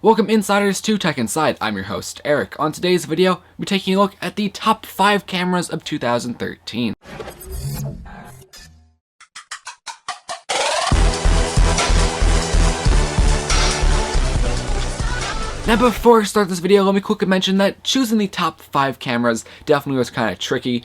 Welcome insiders to Tech Inside. I'm your host, Eric. On today's video, we're taking a look at the top 5 cameras of 2013. Now before I start this video, let me quickly mention that choosing the top 5 cameras definitely was kind of tricky.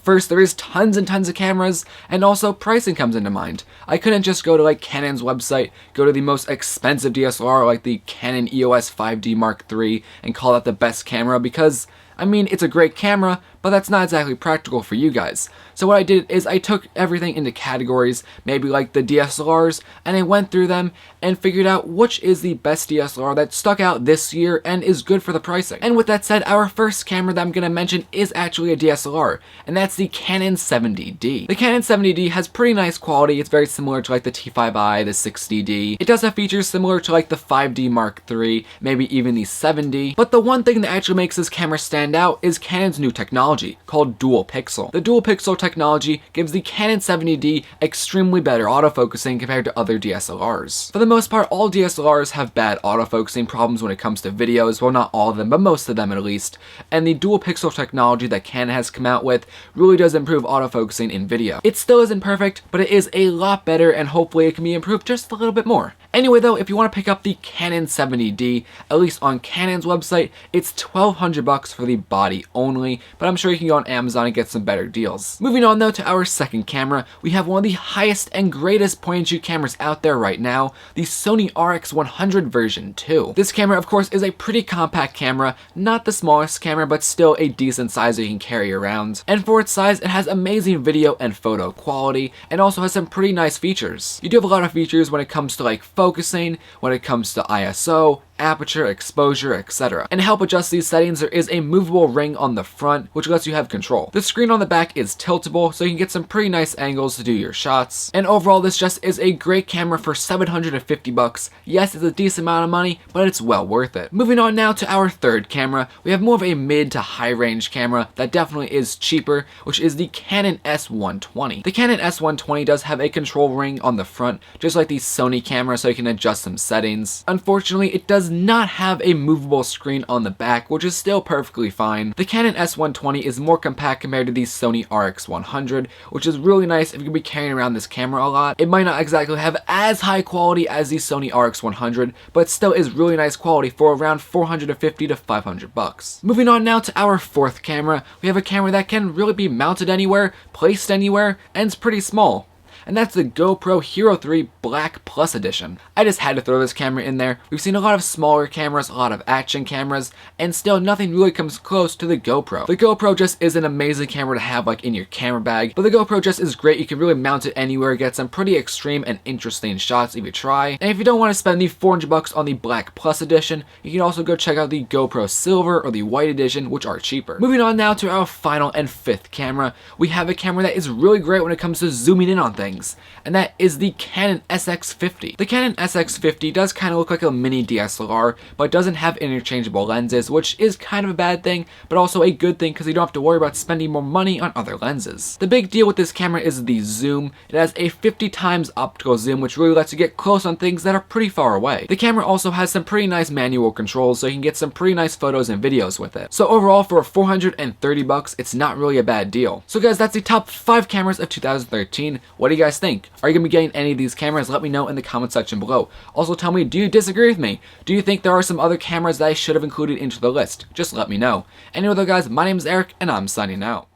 First, there is tons and tons of cameras, and also pricing comes into mind. I couldn't just go to Canon's website, go to the most expensive DSLR like the Canon EOS 5D Mark III and call that the best camera because, I mean, it's a great camera, but that's not exactly practical for you guys. So what I did is I took everything into categories, maybe like the DSLRs, and I went through them and figured out which is the best DSLR that stuck out this year and is good for the pricing. And with that said, our first camera that I'm going to mention is actually a DSLR, and that's the Canon 70D. The Canon 70D has pretty nice quality. It's very similar to the T5i, the 60D. It does have features similar to the 5D Mark III, maybe even the 7D, but the one thing that actually makes this camera stand out is Canon's new technology called dual pixel. The dual pixel technology gives the Canon 70D extremely better autofocusing compared to other DSLRs. For the most part, all DSLRs have bad autofocusing problems when it comes to videos, well, not all of them, but most of them at least, and the dual pixel technology that Canon has come out with really does improve autofocusing in video. It still isn't perfect, but it is a lot better, and hopefully it can be improved just a little bit more. Anyway though, if you want to pick up the Canon 70D, at least on Canon's website, it's $1,200 for the body only, but I'm sure you can go on Amazon and get some better deals. Moving on though to our second camera, we have one of the highest and greatest point and shoot cameras out there right now, the Sony RX100 version 2. This camera of course is a pretty compact camera, not the smallest camera, but still a decent size that you can carry around. And for its size, it has amazing video and photo quality, and also has some pretty nice features. You do have a lot of features when it comes to focusing, when it comes to ISO, aperture, exposure, etc. And to help adjust these settings, there is a movable ring on the front, which lets you have control. The screen on the back is tiltable, so you can get some pretty nice angles to do your shots. And overall, this just is a great camera for $750. Yes, it's a decent amount of money, but it's well worth it. Moving on now to our third camera, we have more of a mid to high range camera that definitely is cheaper, which is the Canon S120. The Canon S120 does have a control ring on the front, just like the Sony camera, so you can adjust some settings. Unfortunately, it does not have a movable screen on the back, which is still perfectly fine. The Canon S120 is more compact compared to the Sony RX100, which is really nice if you're going to be carrying around this camera a lot. It might not exactly have as high quality as the Sony RX100, but still is really nice quality for around $450 to $500. Moving on now to our fourth camera, we have a camera that can really be mounted anywhere, placed anywhere, and it's pretty small. And that's the GoPro Hero 3 Black Plus Edition. I just had to throw this camera in there. We've seen a lot of smaller cameras, a lot of action cameras, and still nothing really comes close to the GoPro. The GoPro just is an amazing camera to have in your camera bag, but the GoPro just is great. You can really mount it anywhere, get some pretty extreme and interesting shots if you try. And if you don't want to spend the $400 on the Black Plus Edition, you can also go check out the GoPro Silver or the White Edition, which are cheaper. Moving on now to our final and fifth camera, we have a camera that is really great when it comes to zooming in on things, and that is the Canon SX50. The Canon SX50 does kind of look like a mini DSLR, but doesn't have interchangeable lenses, which is kind of a bad thing, but also a good thing because you don't have to worry about spending more money on other lenses. The big deal with this camera is the zoom. It has a 50 times optical zoom, which really lets you get close on things that are pretty far away. The camera also has some pretty nice manual controls, so you can get some pretty nice photos and videos with it. So overall, for $430, it's not really a bad deal. So guys, that's the top 5 cameras of 2013. What do you guys think? Are you going to be getting any of these cameras? Let me know in the comment section below. Also tell me, do you disagree with me? Do you think there are some other cameras that I should have included into the list? Just let me know. Anyway though guys, my name is Eric and I'm signing out.